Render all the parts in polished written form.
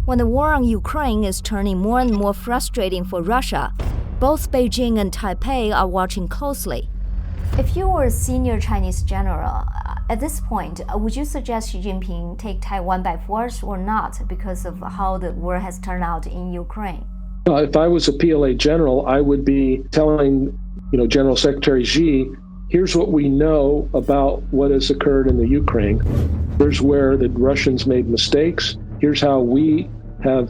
When the war on Ukraine is turning more and more frustrating for Russia, both Beijing and Taipei are watching closely. If you were a senior Chinese general, at this point, would you suggest Xi Jinping take Taiwan by force or not because of how the war has turned out in Ukraine? If I was a PLA general, I would be telling, General Secretary Xi, here's what we know about what has occurred in the Ukraine. Here's where the Russians made mistakes. Here's how we have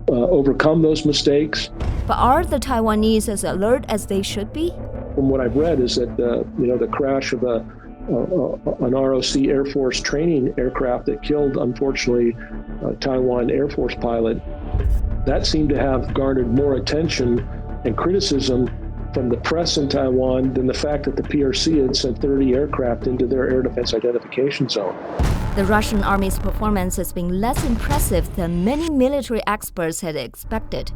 overcome those mistakes. But are the Taiwanese as alert as they should be? From what I've read is that the crash of an ROC Air Force training aircraft that killed, unfortunately, a Taiwan Air Force pilot, that seemed to have garnered more attention and criticism from the press in Taiwan than the fact that the PRC had sent 30 aircraft into their air defense identification zone. The Russian army's performance has been less impressive than many military experts had expected.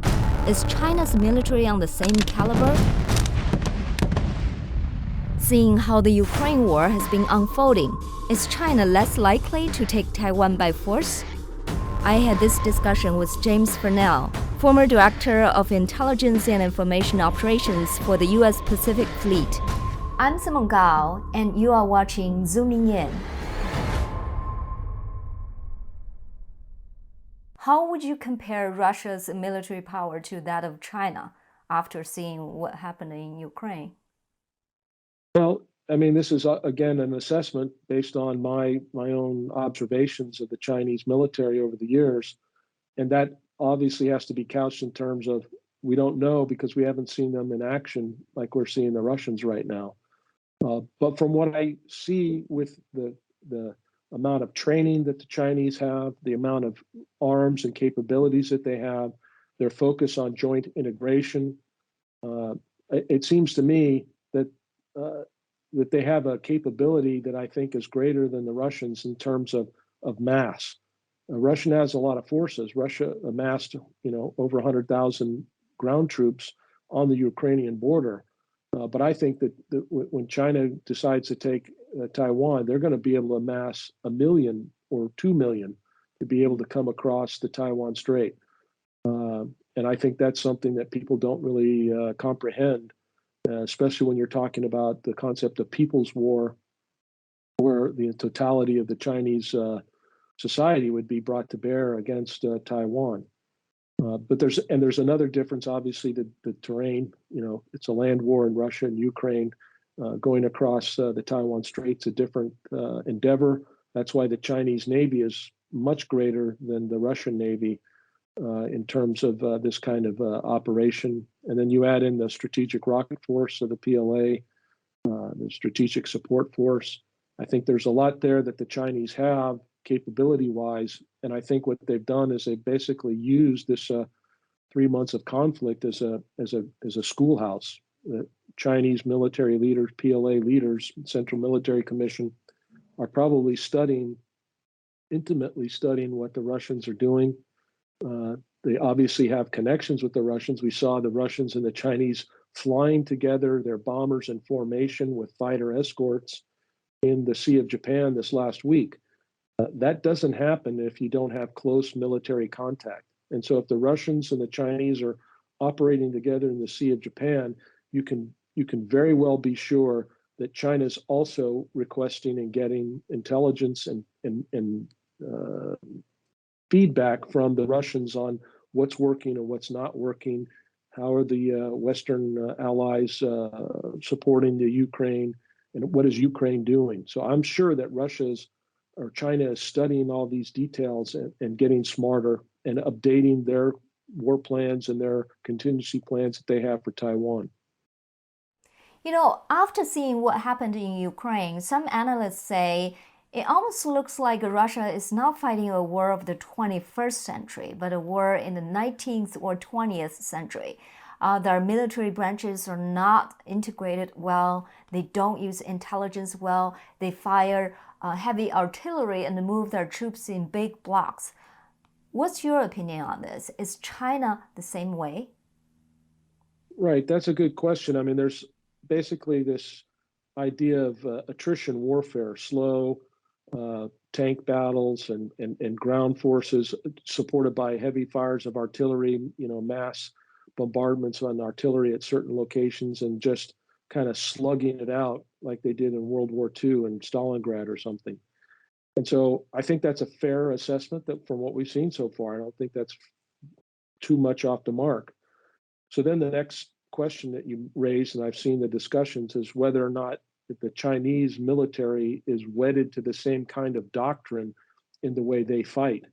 Is China's military on the same caliber? Seeing how the Ukraine war has been unfolding, is China less likely to take Taiwan by force? I had this discussion with James Fanell, former Director of Intelligence and Information Operations for the U.S. Pacific Fleet. I'm Simone Gao, and you are watching Zooming In. How would you compare Russia's military power to that of China after seeing what happened in Ukraine? Well, this is, again, an assessment based on my own observations of the Chinese military over the years. And that obviously has to be couched in terms of we don't know because we haven't seen them in action like we're seeing the Russians right now. But from what I see with the amount of training that the Chinese have, the amount of arms and capabilities that they have, their focus on joint integration, it seems to me that they have a capability that I think is greater than the Russians in terms of mass. Russia has a lot of forces. Russia amassed, over 100,000 ground troops on the Ukrainian border. But I think that when China decides to take Taiwan, they're going to be able to amass 1 million or 2 million to be able to come across the Taiwan Strait. And I think that's something that people don't really comprehend, especially when you're talking about the concept of people's war, where the totality of the Chinese society would be brought to bear against Taiwan. But there's another difference, obviously, the terrain. It's a land war in Russia and Ukraine. Going across the Taiwan Strait's a different endeavor. That's why the Chinese Navy is much greater than the Russian Navy in terms of this kind of operation. And then you add in the strategic rocket force of the PLA, the strategic support force. I think there's a lot there that the Chinese have capability-wise, and I think what they've done is they've basically used this 3 months of conflict as a schoolhouse. The Chinese military leaders, PLA leaders, Central Military Commission, are probably intimately studying what the Russians are doing. They obviously have connections with the Russians. We saw the Russians and the Chinese flying together, their bombers in formation with fighter escorts in the Sea of Japan this last week. That doesn't happen if you don't have close military contact. And so if the Russians and the Chinese are operating together in the Sea of Japan, you can very well be sure that China's also requesting and getting intelligence and feedback from the Russians on what's working and what's not working. How are the Western allies supporting the Ukraine, and what is Ukraine doing? So I'm sure that China is studying all these details and getting smarter and updating their war plans and their contingency plans that they have for Taiwan. After seeing what happened in Ukraine, some analysts say it almost looks like Russia is not fighting a war of the 21st century, but a war in the 19th or 20th century. Their military branches are not integrated well. They don't use intelligence well. They fire heavy artillery and move their troops in big blocks. What's your opinion on this? Is China the same way? Right, that's a good question. There's basically this idea of attrition warfare, slow, tank battles and ground forces supported by heavy fires of artillery, mass bombardments on artillery at certain locations and just kind of slugging it out like they did in World War II in Stalingrad or something. And so I think that's a fair assessment that from what we've seen so far. I don't think that's too much off the mark. So then the next question that you raised, and I've seen the discussions, is whether or not the Chinese military is wedded to the same kind of doctrine in the way they fight.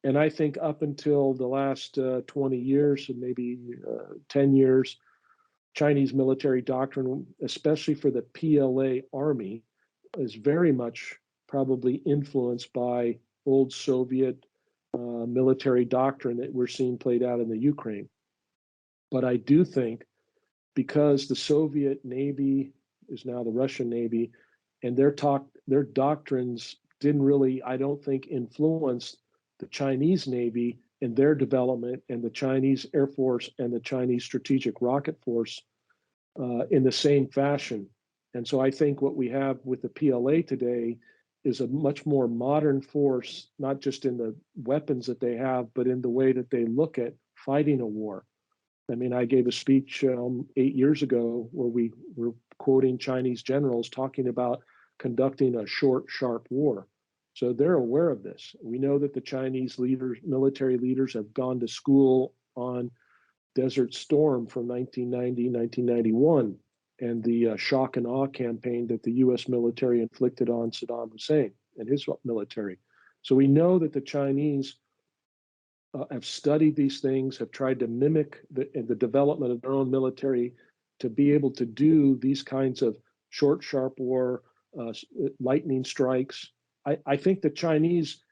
And I think up until the last 20 years, and maybe 10 years, Chinese military doctrine, especially for the PLA army, is very much probably influenced by old Soviet military doctrine that we're seeing played out in the Ukraine. But I do think because the Soviet Navy is now the Russian Navy, and their doctrines didn't really, I don't think, influence the Chinese Navy in their development and the Chinese Air Force and the Chinese Strategic Rocket Force in the same fashion. And so I think what we have with the PLA today is a much more modern force, not just in the weapons that they have, but in the way that they look at fighting a war. I mean, I gave a speech 8 years ago where we were quoting Chinese generals talking about conducting a short, sharp war. So they're aware of this. We know that the Chinese leaders, military leaders, have gone to school on Desert Storm from 1990, 1991, and the shock and awe campaign that the US military inflicted on Saddam Hussein and his military. So we know that the Chinese have studied these things, have tried to mimic the development of their own military to be able to do these kinds of short, sharp war, lightning strikes. I think the Chinese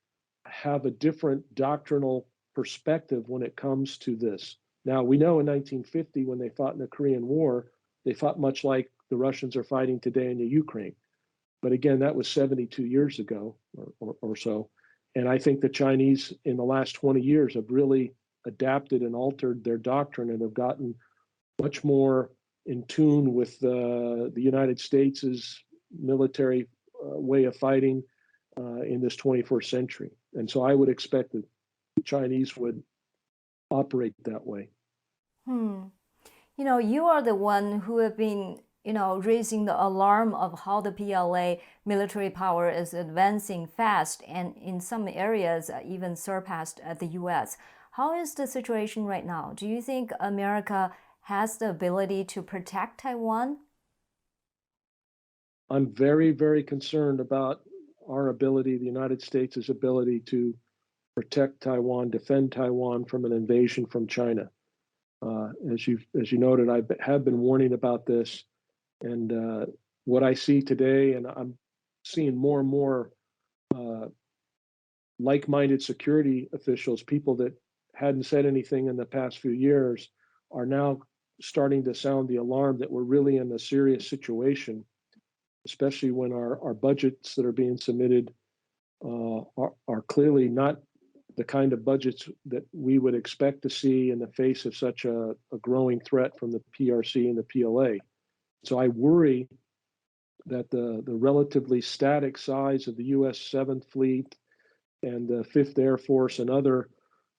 have a different doctrinal perspective when it comes to this. Now, we know in 1950, when they fought in the Korean War, they fought much like the Russians are fighting today in the Ukraine. But again, that was 72 years ago or so. And I think the Chinese in the last 20 years have really adapted and altered their doctrine and have gotten much more in tune with the United States' military way of fighting in this 21st century. And so I would expect that the Chinese would operate that way. You are the one who have been, raising the alarm of how the PLA military power is advancing fast and in some areas even surpassed the US. How is the situation right now? Do you think America has the ability to protect Taiwan? I'm very, very concerned about our ability, the United States' ability to protect Taiwan, defend Taiwan from an invasion from China. As you noted, I have been warning about this, and what I see today, and I'm seeing more and more like-minded security officials, people that hadn't said anything in the past few years, are now starting to sound the alarm that we're really in a serious situation, especially when our budgets that are being submitted are clearly not the kind of budgets that we would expect to see in the face of such a growing threat from the PRC and the PLA. So I worry that the relatively static size of the U.S. 7th Fleet and the 5th Air Force and other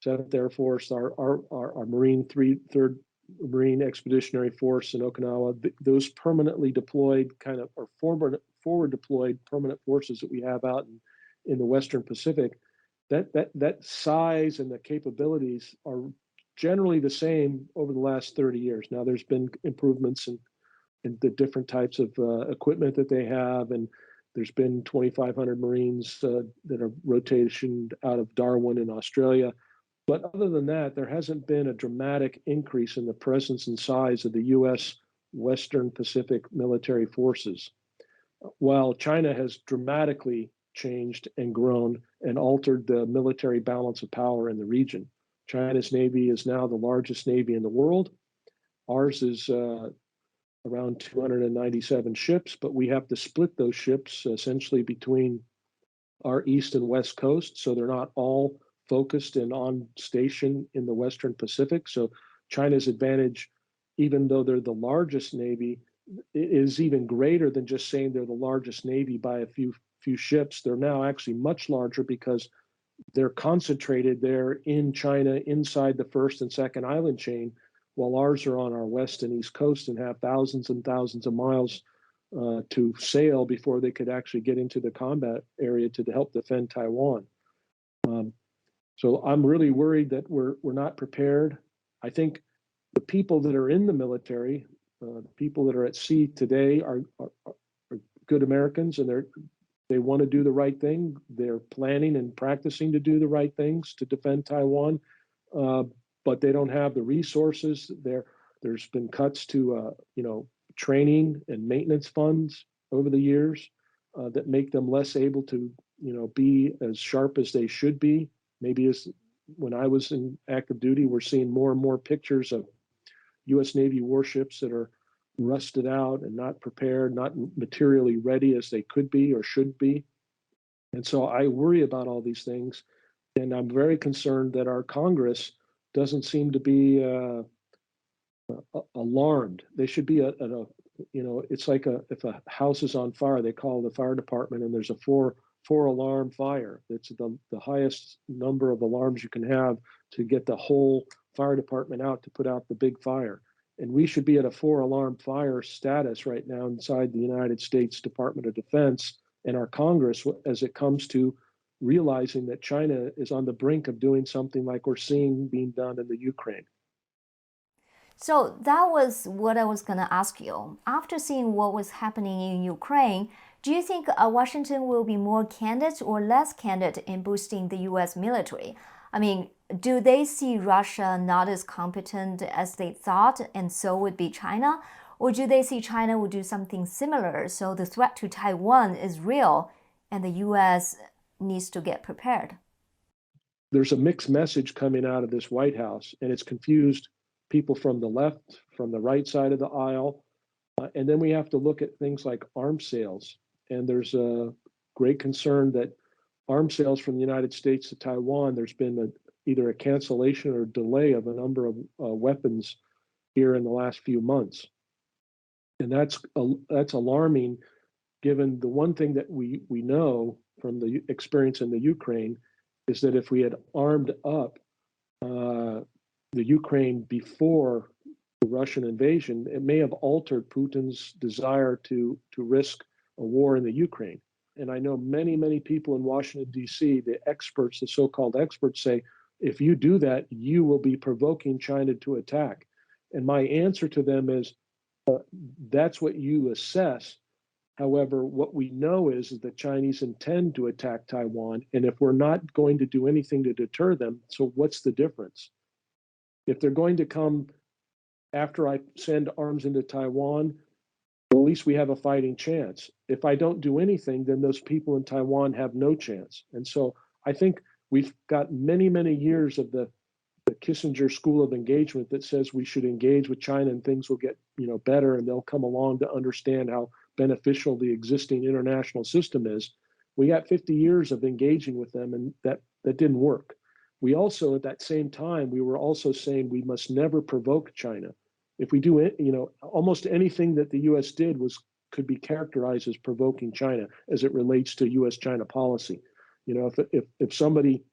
7th Air Force, our Marine 3rd Marine Expeditionary Force in Okinawa, those permanently deployed or forward deployed permanent forces that we have out in the Western Pacific, that size and the capabilities are generally the same over the last 30 years. Now, there's been improvements in the different types of equipment that they have, and there's been 2,500 Marines that are rotationed out of Darwin in Australia. But other than that, there hasn't been a dramatic increase in the presence and size of the U.S. Western Pacific military forces, while China has dramatically changed and grown and altered the military balance of power in the region. China's Navy is now the largest Navy in the world. Ours is around 297 ships, but we have to split those ships essentially between our east and west coast, so they're not all focused and on station in the Western Pacific. So China's advantage, even though they're the largest Navy, is even greater than just saying they're the largest Navy by a few ships. They're now actually much larger because they're concentrated there in China inside the first and second island chain, while ours are on our west and east coast and have thousands and thousands of miles to sail before they could actually get into the combat area to help defend Taiwan. So I'm really worried that we're not prepared. I think the people that are in the military, the people that are at sea today are good Americans, and they want to do the right thing. They're planning and practicing to do the right things to defend Taiwan, but they don't have the resources. There's been cuts to training and maintenance funds over the years that make them less able to be as sharp as they should be. Maybe as when I was in active duty, we're seeing more and more pictures of U.S. Navy warships that are rusted out and not prepared, not materially ready as they could be or should be. And so I worry about all these things. And I'm very concerned that our Congress doesn't seem to be alarmed. They should be it's like if a house is on fire, they call the fire department, and there's a four alarm fire. It's the highest number of alarms you can have to get the whole fire department out to put out the big fire. And we should be at a 4-alarm fire status right now inside the United States Department of Defense and our Congress as it comes to realizing that China is on the brink of doing something like we're seeing being done in the Ukraine. So that was what I was going to ask you. After seeing what was happening in Ukraine, do you think Washington will be more candid or less candid in boosting the U.S. military? I mean, do they see Russia not as competent as they thought, and so would be China? Or do they see China would do something similar, so the threat to Taiwan is real and the U.S. needs to get prepared? There's a mixed message coming out of this White House, and it's confused people from the left, from the right side of the aisle. And then we have to look at things like arms sales. And there's a great concern that arms sales from the United States to Taiwan, there's been either a cancellation or delay of a number of weapons here in the last few months. And that's alarming, given the one thing that we know from the experience in the Ukraine is that if we had armed up the Ukraine before the Russian invasion, it may have altered Putin's desire to risk a war in the Ukraine. And I know many, many people in Washington, D.C., the experts, the so-called experts say, if you do that, you will be provoking China to attack. And my answer to them is, that's what you assess. However, what we know is that the Chinese intend to attack Taiwan. And if we're not going to do anything to deter them, so what's the difference? If they're going to come after I send arms into Taiwan, at least we have a fighting chance. If I don't do anything, then those people in Taiwan have no chance. And so I think we've got many, many years of the Kissinger school of engagement that says we should engage with China and things will get better and they'll come along to understand how beneficial the existing international system is. We got 50 years of engaging with them, and that didn't work. We also, at that same time, we were also saying we must never provoke China. If we do it, almost anything that the U.S. did could be characterized as provoking China as it relates to U.S.-China policy. If somebody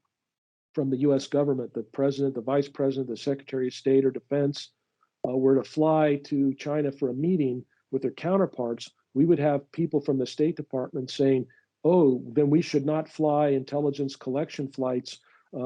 from the U.S. government, the president, the vice president, the secretary of state or defense, were to fly to China for a meeting with their counterparts, we would have people from the State Department saying, oh, then we should not fly intelligence collection flights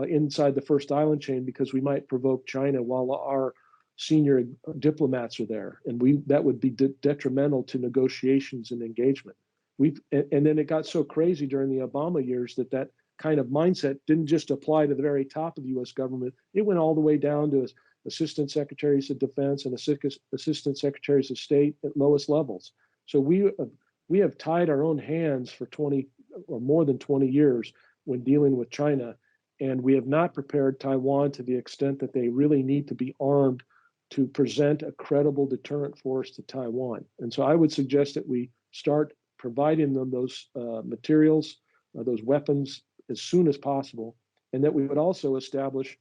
inside the first island chain because we might provoke China while our senior diplomats are there. And that would be detrimental to negotiations and engagement. And then it got so crazy during the Obama years that kind of mindset didn't just apply to the very top of the U.S. government. It went all the way down to assistant secretaries of defense and assistant secretaries of state at lowest levels. So we have tied our own hands for 20 or more than 20 years when dealing with China, and we have not prepared Taiwan to the extent that they really need to be armed to present a credible deterrent force to Taiwan. And so I would suggest that we start providing them those materials, those weapons as soon as possible, and that we would also establish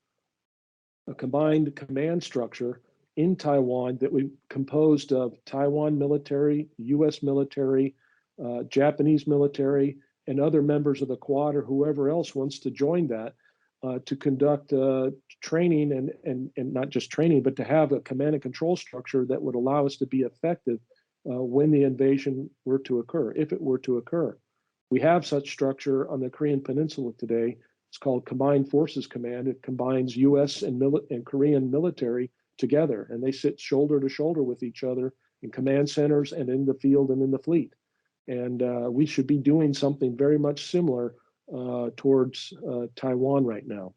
a combined command structure in Taiwan that we composed of Taiwan military, U.S. military, Japanese military, and other members of the Quad or whoever else wants to join that to conduct training and not just training, but to have a command and control structure that would allow us to be effective when the invasion were to occur, if it were to occur. We have such structure on the Korean Peninsula today. It's called Combined Forces Command. It combines U.S. and Korean military together, and they sit shoulder to shoulder with each other in command centers and in the field and in the fleet. And we should be doing something very much similar towards Taiwan right now.